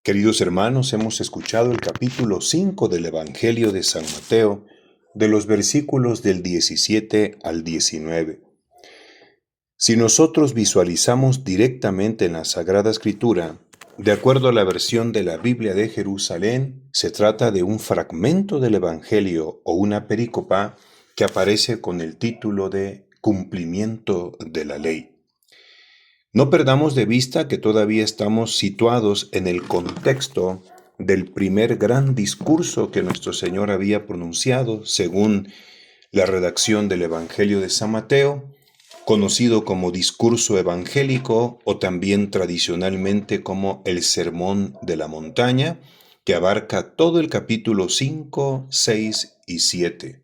Queridos hermanos, hemos escuchado el capítulo 5 del Evangelio de San Mateo, de los versículos del 17 al 19. Si nosotros visualizamos directamente en la Sagrada Escritura, de acuerdo a la versión de la Biblia de Jerusalén, se trata de un fragmento del Evangelio o una perícopa que aparece con el título de Cumplimiento de la Ley. No perdamos de vista que todavía estamos situados en el contexto del primer gran discurso que nuestro Señor había pronunciado, según la redacción del Evangelio de San Mateo, conocido como discurso evangélico o también tradicionalmente como el Sermón de la Montaña, que abarca todo el capítulo 5, 6 y 7.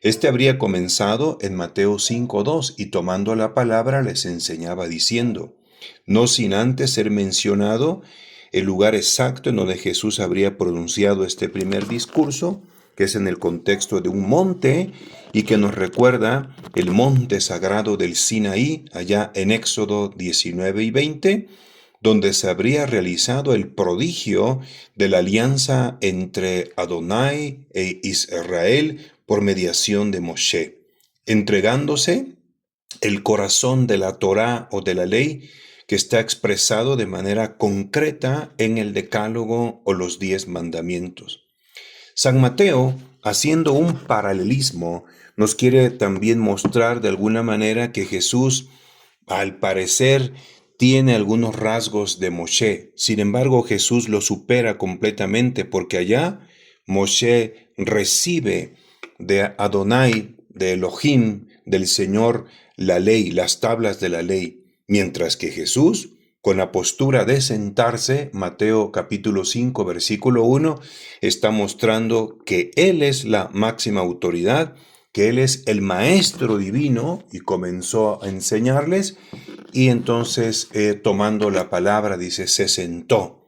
Este habría comenzado en Mateo 5:2 y tomando la palabra les enseñaba diciendo, no sin antes ser mencionado el lugar exacto en donde Jesús habría pronunciado este primer discurso, que es en el contexto de un monte y que nos recuerda el monte sagrado del Sinaí, allá en Éxodo 19 y 20, donde se habría realizado el prodigio de la alianza entre Adonai e Israel por mediación de Moshe, entregándose el corazón de la Torá o de la ley que está expresado de manera concreta en el Decálogo o los 10 mandamientos. San Mateo, haciendo un paralelismo, nos quiere también mostrar de alguna manera que Jesús, al parecer, tiene algunos rasgos de Moshe. Sin embargo, Jesús lo supera completamente porque allá Moshe recibe de Adonai, de Elohim, del Señor, la ley, las tablas de la ley, mientras que Jesús, con la postura de sentarse, Mateo capítulo 5, versículo 1, está mostrando que Él es la máxima autoridad, que Él es el Maestro divino y comenzó a enseñarles y entonces tomando la palabra dice, se sentó.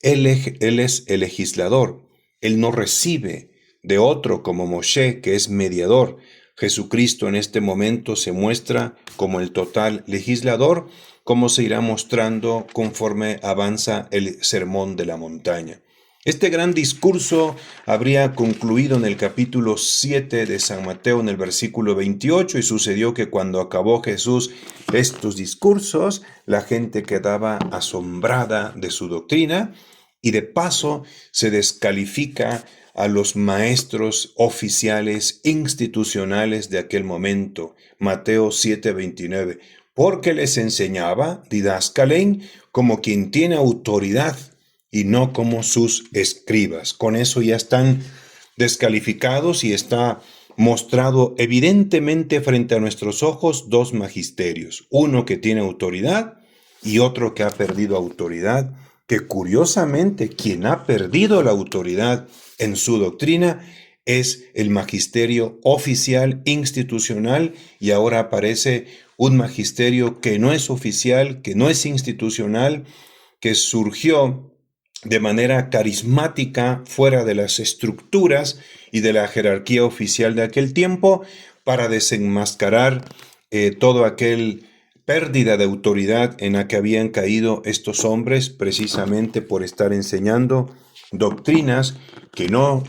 Él es el legislador, Él no recibe de otro como Moshe, que es mediador. Jesucristo en este momento se muestra como el total legislador, como se irá mostrando conforme avanza el Sermón de la Montaña. Este gran discurso habría concluido en el capítulo 7 de San Mateo en el versículo 28 y sucedió que cuando acabó Jesús estos discursos, la gente quedaba asombrada de su doctrina y de paso se descalifica a los maestros oficiales institucionales de aquel momento. Mateo 7:29, porque les enseñaba, didascalein, como quien tiene autoridad y no como sus escribas. Con eso ya están descalificados y está mostrado evidentemente frente a nuestros ojos dos magisterios, uno que tiene autoridad y otro que ha perdido autoridad, que curiosamente quien ha perdido la autoridad en su doctrina es el magisterio oficial institucional y ahora aparece un magisterio que no es oficial, que no es institucional, que surgió de manera carismática fuera de las estructuras y de la jerarquía oficial de aquel tiempo para desenmascarar todo aquel pérdida de autoridad en la que habían caído estos hombres precisamente por estar enseñando doctrinas que no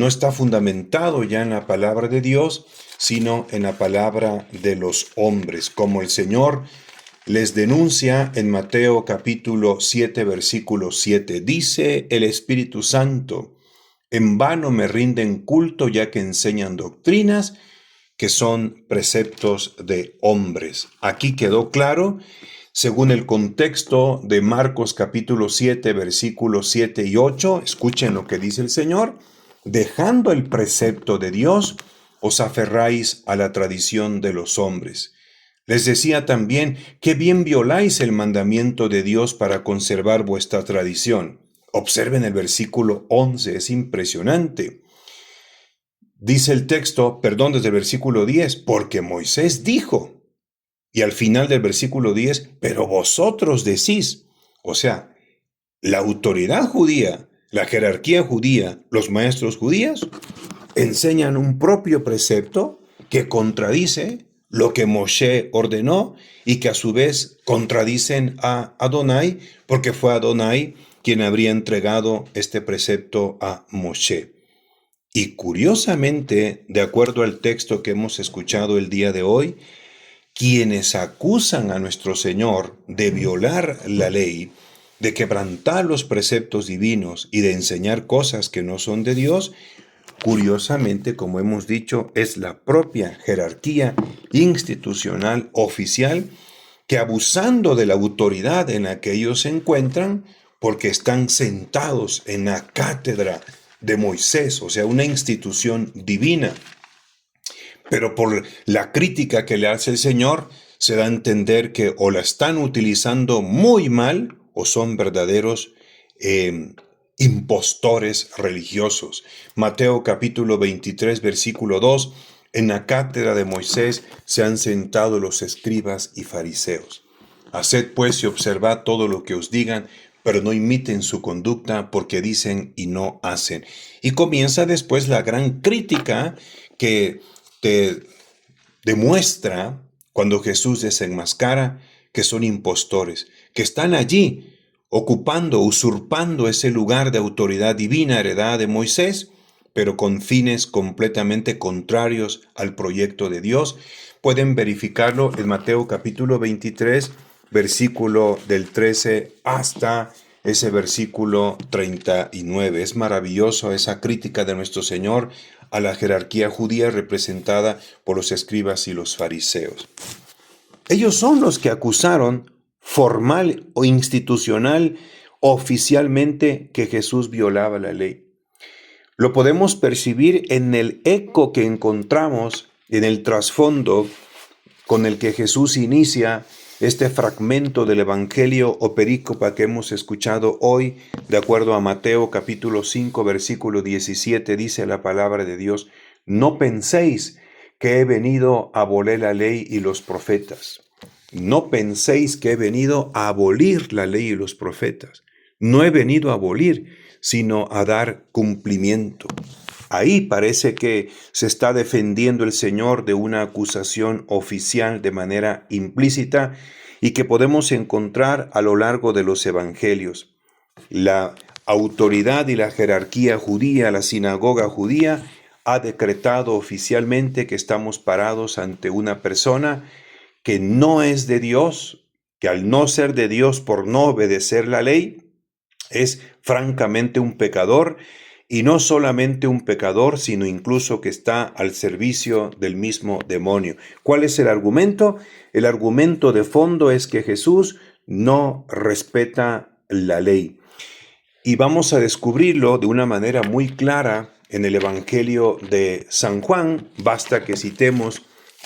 está fundamentado ya en la palabra de Dios, sino en la palabra de los hombres, como el Señor les denuncia en Mateo capítulo 7, versículo 7. Dice el Espíritu Santo, en vano me rinden culto ya que enseñan doctrinas que son preceptos de hombres. Aquí quedó claro, según el contexto de Marcos capítulo 7, versículos 7 y 8, escuchen lo que dice el Señor, dejando el precepto de Dios, os aferráis a la tradición de los hombres. Les decía también, qué bien violáis el mandamiento de Dios para conservar vuestra tradición. Observen el versículo 11, es impresionante. Dice el texto, desde el versículo 10, porque Moisés dijo, y al final del versículo 10, pero vosotros decís, o sea, la autoridad judía, la jerarquía judía, los maestros judíos, enseñan un propio precepto que contradice lo que Moshe ordenó y que a su vez contradicen a Adonai, porque fue Adonai quien habría entregado este precepto a Moshe. Y curiosamente, de acuerdo al texto que hemos escuchado el día de hoy, quienes acusan a nuestro Señor de violar la ley, de quebrantar los preceptos divinos y de enseñar cosas que no son de Dios, curiosamente, como hemos dicho, es la propia jerarquía institucional oficial que, abusando de la autoridad en la que ellos se encuentran, porque están sentados en la cátedra de Moisés, o sea, una institución divina, pero por la crítica que le hace el Señor, se da a entender que o la están utilizando muy mal o son verdaderos impostores religiosos. Mateo capítulo 23, versículo 2, en la cátedra de Moisés se han sentado los escribas y fariseos. Haced pues y observad todo lo que os digan, pero no imiten su conducta, porque dicen y no hacen. Y comienza después la gran crítica que te demuestra cuando Jesús desenmascara que son impostores, que están allí ocupando, usurpando ese lugar de autoridad divina heredada de Moisés, pero con fines completamente contrarios al proyecto de Dios. Pueden verificarlo en Mateo capítulo 23, versículo del 13 hasta ese versículo 39. Es maravilloso esa crítica de nuestro Señor a la jerarquía judía representada por los escribas y los fariseos. Ellos son los que acusaron formal o institucional, oficialmente, que Jesús violaba la ley. Lo podemos percibir en el eco que encontramos en el trasfondo con el que Jesús inicia este fragmento del Evangelio o perícopa que hemos escuchado hoy, de acuerdo a Mateo capítulo 5, versículo 17, dice la palabra de Dios: no penséis que he venido a abolir la ley y los profetas. No penséis que he venido a abolir la ley y los profetas. No he venido a abolir, sino a dar cumplimiento. Ahí parece que se está defendiendo el Señor de una acusación oficial de manera implícita y que podemos encontrar a lo largo de los evangelios. La autoridad y la jerarquía judía, la sinagoga judía, ha decretado oficialmente que estamos parados ante una persona que no es de Dios, que al no ser de Dios por no obedecer la ley, es francamente un pecador. Y no solamente un pecador, sino incluso que está al servicio del mismo demonio. ¿Cuál es el argumento? El argumento de fondo es que Jesús no respeta la ley. Y vamos a descubrirlo de una manera muy clara en el Evangelio de San Juan. Basta que citemos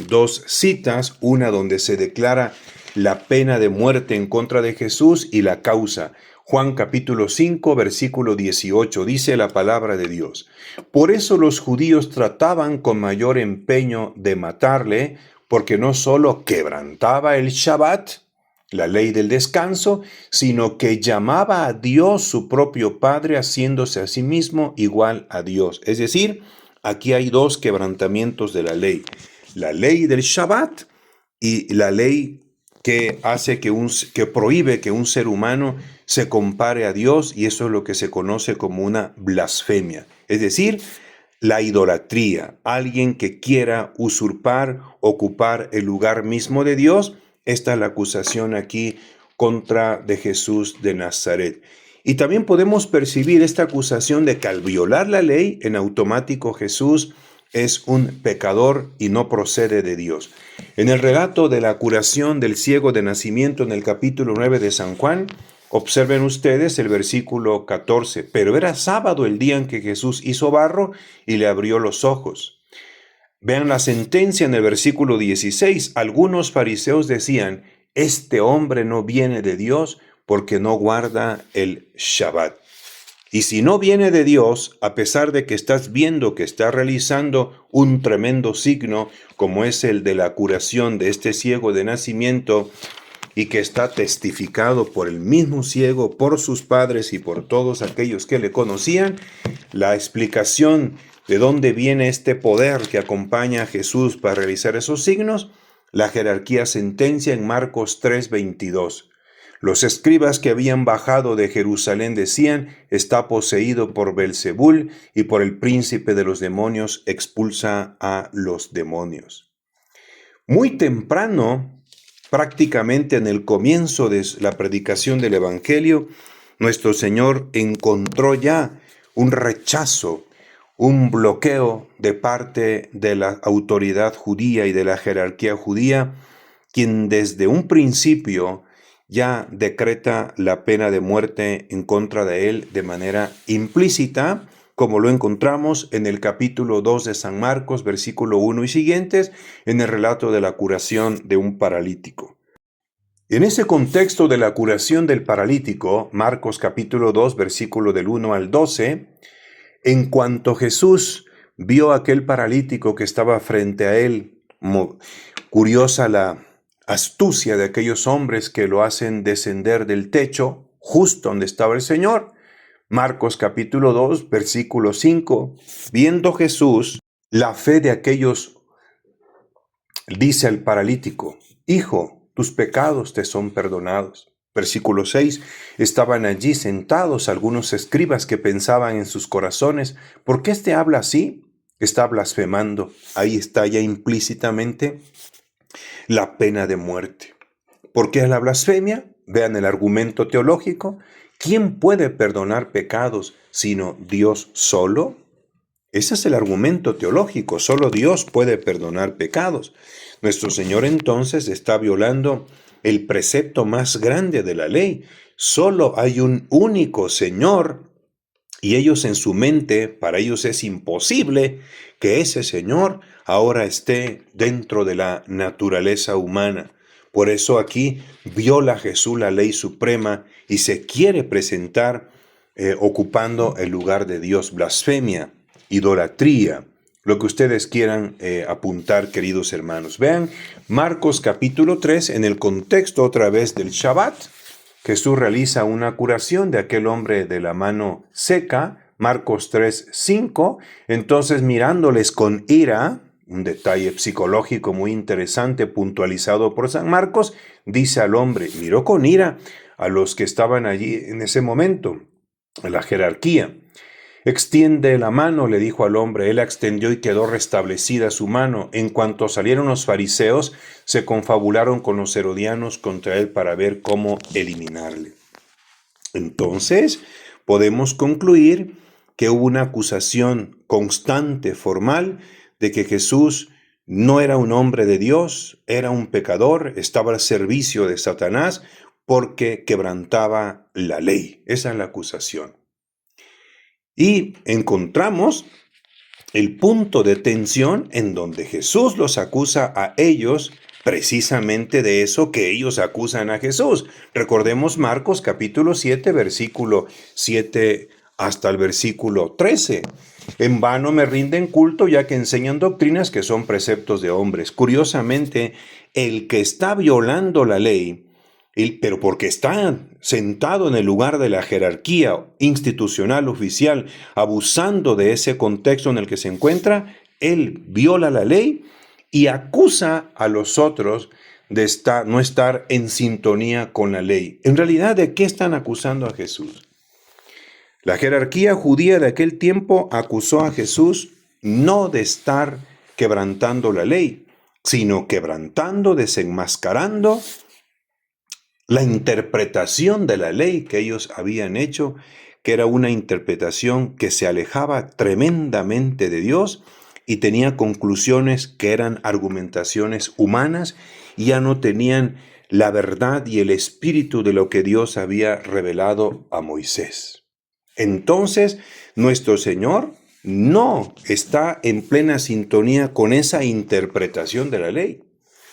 dos citas, una donde se declara la pena de muerte en contra de Jesús y la causa. Juan capítulo 5, versículo 18, dice la palabra de Dios: por eso los judíos trataban con mayor empeño de matarle, porque no solo quebrantaba el Shabbat, la ley del descanso, sino que llamaba a Dios su propio Padre, haciéndose a sí mismo igual a Dios. Es decir, aquí hay dos quebrantamientos de la ley del Shabbat y la ley que hace que prohíbe que un ser humano se compare a Dios, y eso es lo que se conoce como una blasfemia. Es decir, la idolatría, alguien que quiera usurpar, ocupar el lugar mismo de Dios. Esta es la acusación aquí contra de Jesús de Nazaret. Y también podemos percibir esta acusación de que al violar la ley, en automático Jesús es un pecador y no procede de Dios. En el relato de la curación del ciego de nacimiento en el capítulo 9 de San Juan, observen ustedes el versículo 14. Pero era sábado el día en que Jesús hizo barro y le abrió los ojos. Vean la sentencia en el versículo 16. Algunos fariseos decían: este hombre no viene de Dios porque no guarda el Shabbat. Y si no viene de Dios, a pesar de que estás viendo que está realizando un tremendo signo, como es el de la curación de este ciego de nacimiento, y que está testificado por el mismo ciego, por sus padres y por todos aquellos que le conocían, la explicación de dónde viene este poder que acompaña a Jesús para realizar esos signos, la jerarquía sentencia en Marcos 3:22. Los escribas que habían bajado de Jerusalén decían: está poseído por Belzebul, y por el príncipe de los demonios expulsa a los demonios. Muy temprano, prácticamente en el comienzo de la predicación del Evangelio, nuestro Señor encontró ya un rechazo, un bloqueo de parte de la autoridad judía y de la jerarquía judía, quien desde un principio ya decreta la pena de muerte en contra de él de manera implícita, como lo encontramos en el capítulo 2 de San Marcos, versículo 1 y siguientes, en el relato de la curación de un paralítico. En ese contexto de la curación del paralítico, Marcos capítulo 2, versículo del 1 al 12, en cuanto Jesús vio a aquel paralítico que estaba frente a él, curiosa la astucia de aquellos hombres que lo hacen descender del techo, justo donde estaba el Señor. Marcos capítulo 2, versículo 5, viendo Jesús la fe de aquellos, dice al paralítico: hijo, tus pecados te son perdonados. Versículo 6, estaban allí sentados algunos escribas que pensaban en sus corazones: ¿por qué este habla así? Está blasfemando. Ahí está ya implícitamente la pena de muerte. ¿Por qué es la blasfemia? Vean el argumento teológico. ¿Quién puede perdonar pecados sino Dios solo? Ese es el argumento teológico. Solo Dios puede perdonar pecados. Nuestro Señor entonces está violando el precepto más grande de la ley. Solo hay un único Señor, y ellos en su mente, para ellos es imposible que ese Señor ahora esté dentro de la naturaleza humana. Por eso aquí viola Jesús la ley suprema y se quiere presentar ocupando el lugar de Dios. Blasfemia, idolatría, lo que ustedes quieran apuntar, queridos hermanos. Vean Marcos capítulo 3 en el contexto otra vez del Shabbat. Jesús realiza una curación de aquel hombre de la mano seca, Marcos 3, 5. Entonces, mirándoles con ira, un detalle psicológico muy interesante puntualizado por San Marcos, dice al hombre, miró con ira a los que estaban allí en ese momento, a la jerarquía. Extiende la mano, le dijo al hombre. Él la extendió y quedó restablecida su mano. En cuanto salieron los fariseos, se confabularon con los herodianos contra él para ver cómo eliminarle. Entonces, podemos concluir que hubo una acusación constante, formal, de que Jesús no era un hombre de Dios, era un pecador, estaba al servicio de Satanás porque quebrantaba la ley. Esa es la acusación. Y encontramos el punto de tensión en donde Jesús los acusa a ellos precisamente de eso que ellos acusan a Jesús. Recordemos Marcos capítulo 7, versículo 7 hasta el versículo 13. En vano me rinden culto, ya que enseñan doctrinas que son preceptos de hombres. Curiosamente, el que está violando la ley, pero porque está sentado en el lugar de la jerarquía institucional oficial, abusando de ese contexto en el que se encuentra, él viola la ley y acusa a los otros de no estar en sintonía con la ley. En realidad, ¿de qué están acusando a Jesús? La jerarquía judía de aquel tiempo acusó a Jesús no de estar quebrantando la ley, sino quebrantando, desenmascarando la interpretación de la ley que ellos habían hecho, que era una interpretación que se alejaba tremendamente de Dios y tenía conclusiones que eran argumentaciones humanas y ya no tenían la verdad y el espíritu de lo que Dios había revelado a Moisés. Entonces, nuestro Señor no está en plena sintonía con esa interpretación de la ley.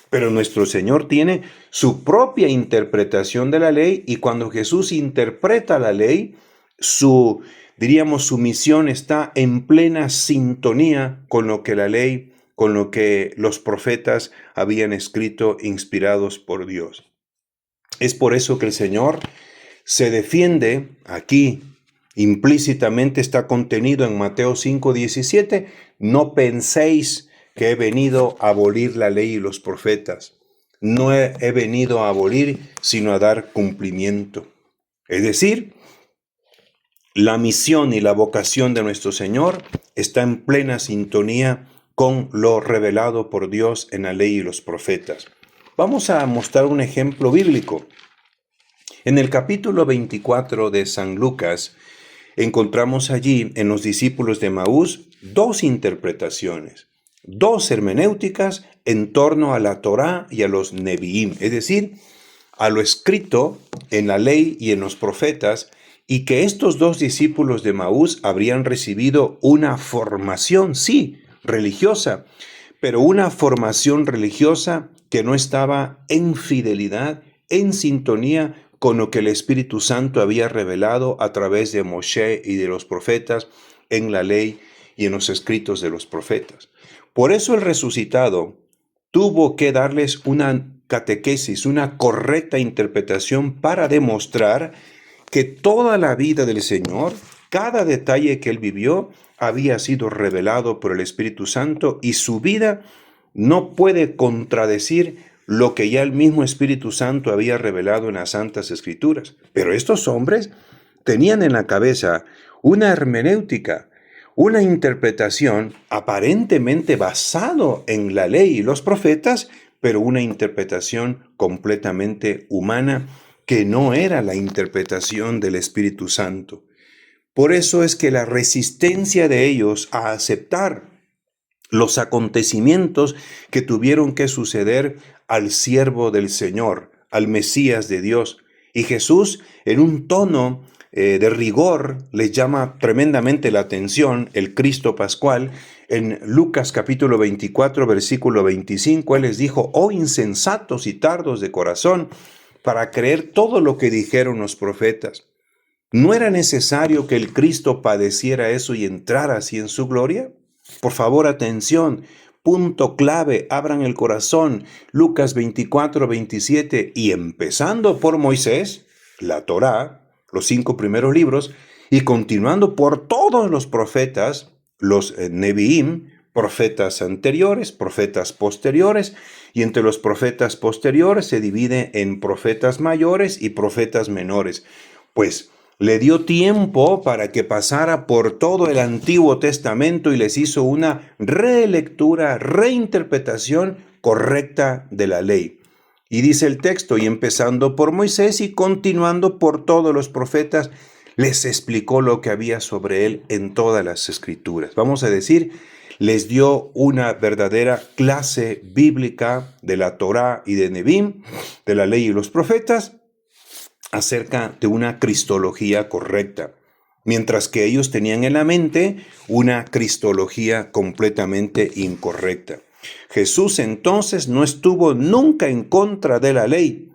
Pero nuestro Señor tiene su propia interpretación de la ley, y cuando Jesús interpreta la ley, su misión está en plena sintonía con lo que la ley, con lo que los profetas habían escrito inspirados por Dios. Es por eso que el Señor se defiende aquí. Implícitamente está contenido en Mateo 5:17, no penséis que he venido a abolir la ley y los profetas, No he venido a abolir, sino a dar cumplimiento. Es decir, la misión y la vocación de nuestro Señor está en plena sintonía con lo revelado por Dios en la ley y los profetas. Vamos a mostrar un ejemplo bíblico. En el capítulo 24 de San Lucas, encontramos allí en los discípulos de Maús dos interpretaciones, dos hermenéuticas en torno a la Torá y a los Neviim, es decir, a lo escrito en la ley y en los profetas, y que estos dos discípulos de Maús habrían recibido una formación, sí, religiosa, pero una formación religiosa que no estaba en fidelidad, en sintonía con lo que el Espíritu Santo había revelado a través de Moshe y de los profetas en la ley y en los escritos de los profetas. Por eso el resucitado tuvo que darles una catequesis, una correcta interpretación para demostrar que toda la vida del Señor, cada detalle que él vivió, había sido revelado por el Espíritu Santo y su vida no puede contradecir lo que ya el mismo Espíritu Santo había revelado en las Santas Escrituras. Pero estos hombres tenían en la cabeza una hermenéutica, una interpretación aparentemente basado en la ley y los profetas, pero una interpretación completamente humana que no era la interpretación del Espíritu Santo. Por eso es que la resistencia de ellos a aceptar los acontecimientos que tuvieron que suceder al siervo del Señor, al Mesías de Dios. Y Jesús, en un tono de rigor, les llama tremendamente la atención el Cristo Pascual. En Lucas capítulo 24, versículo 25, Él les dijo: «Oh insensatos y tardos de corazón, para creer todo lo que dijeron los profetas». ¿No era necesario que el Cristo padeciera eso y entrara así en su gloria? Por favor, atención, punto clave, abran el corazón. Lucas 24, 27, y empezando por Moisés, la Torá, los 5 primeros libros, y continuando por todos los profetas, los Neviim, profetas anteriores, profetas posteriores, y entre los profetas posteriores se divide en profetas mayores y profetas menores. Pues le dio tiempo para que pasara por todo el Antiguo Testamento y les hizo una relectura, reinterpretación correcta de la ley. Y dice el texto: y empezando por Moisés y continuando por todos los profetas, les explicó lo que había sobre él en todas las escrituras. Vamos a decir, les dio una verdadera clase bíblica de la Torá y de Neviim, de la ley y los profetas, acerca de una cristología correcta, mientras que ellos tenían en la mente una cristología completamente incorrecta. Jesús entonces no estuvo nunca en contra de la ley,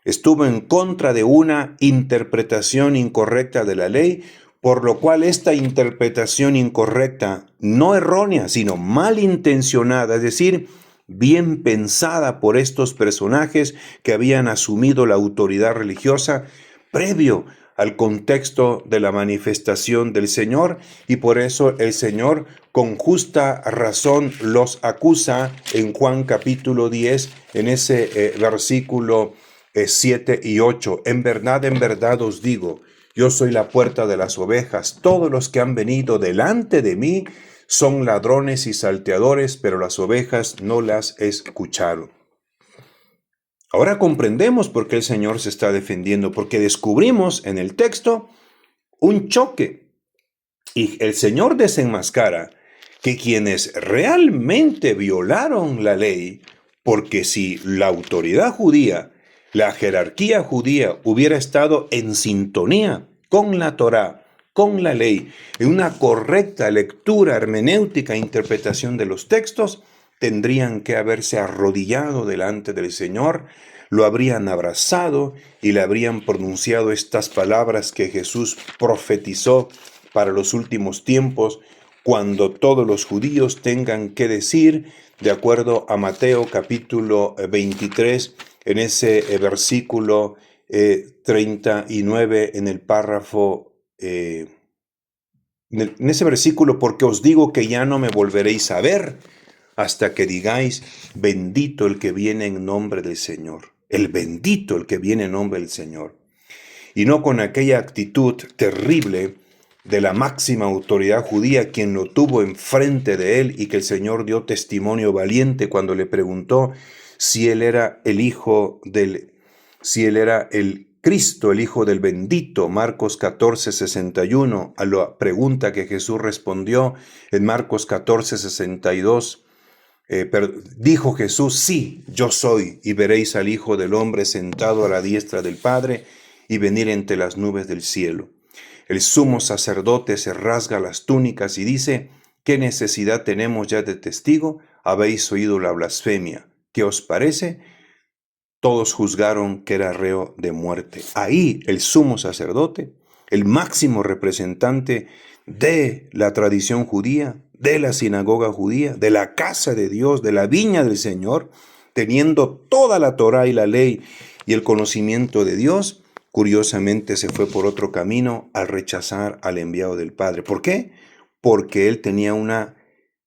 estuvo en contra de una interpretación incorrecta de la ley, por lo cual esta interpretación incorrecta, no errónea, sino malintencionada, es decir, bien pensada por estos personajes que habían asumido la autoridad religiosa previo al contexto de la manifestación del Señor, y por eso el Señor con justa razón los acusa en Juan capítulo 10, en ese versículo 7 y 8. En verdad os digo, yo soy la puerta de las ovejas. Todos los que han venido delante de mí son ladrones y salteadores, pero las ovejas no las escucharon. Ahora comprendemos por qué el Señor se está defendiendo, porque descubrimos en el texto un choque. Y el Señor desenmascara que quienes realmente violaron la ley, porque si la autoridad judía, la jerarquía judía hubiera estado en sintonía con la Torá, con la ley, en una correcta lectura hermenéutica e interpretación de los textos, tendrían que haberse arrodillado delante del Señor, lo habrían abrazado y le habrían pronunciado estas palabras que Jesús profetizó para los últimos tiempos, cuando todos los judíos tengan que decir, de acuerdo a Mateo capítulo 23, en ese versículo 39, en el párrafo, en ese versículo: porque os digo que ya no me volveréis a ver, hasta que digáis, bendito el que viene en nombre del Señor. El bendito el que viene en nombre del Señor. Y no con aquella actitud terrible de la máxima autoridad judía, quien lo tuvo enfrente de él y que el Señor dio testimonio valiente cuando le preguntó si él era el Cristo, el Hijo del bendito, Marcos 14:61, a la pregunta que Jesús respondió en Marcos 14:62. Dijo Jesús, sí, yo soy, y veréis al Hijo del Hombre sentado a la diestra del Padre y venir entre las nubes del cielo. El sumo sacerdote se rasga las túnicas y dice, ¿qué necesidad tenemos ya de testigo? Habéis oído la blasfemia. ¿Qué os parece? Todos juzgaron que era reo de muerte. Ahí el sumo sacerdote, el máximo representante de la tradición judía, de la sinagoga judía, de la casa de Dios, de la viña del Señor, teniendo toda la Torá y la ley y el conocimiento de Dios, curiosamente se fue por otro camino al rechazar al enviado del Padre. ¿Por qué? Porque él tenía una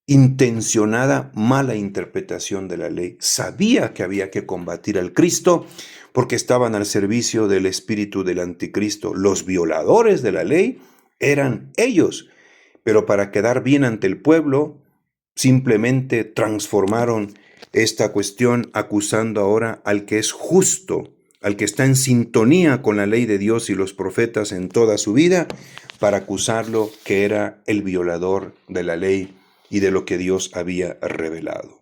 intencionada mala interpretación de la ley. Sabía que había que combatir al Cristo porque estaban al servicio del espíritu del anticristo. Los violadores de la ley eran ellos, pero para quedar bien ante el pueblo, simplemente transformaron esta cuestión acusando ahora al que es justo, al que está en sintonía con la ley de Dios y los profetas en toda su vida, para acusarlo que era el violador de la ley y de lo que Dios había revelado.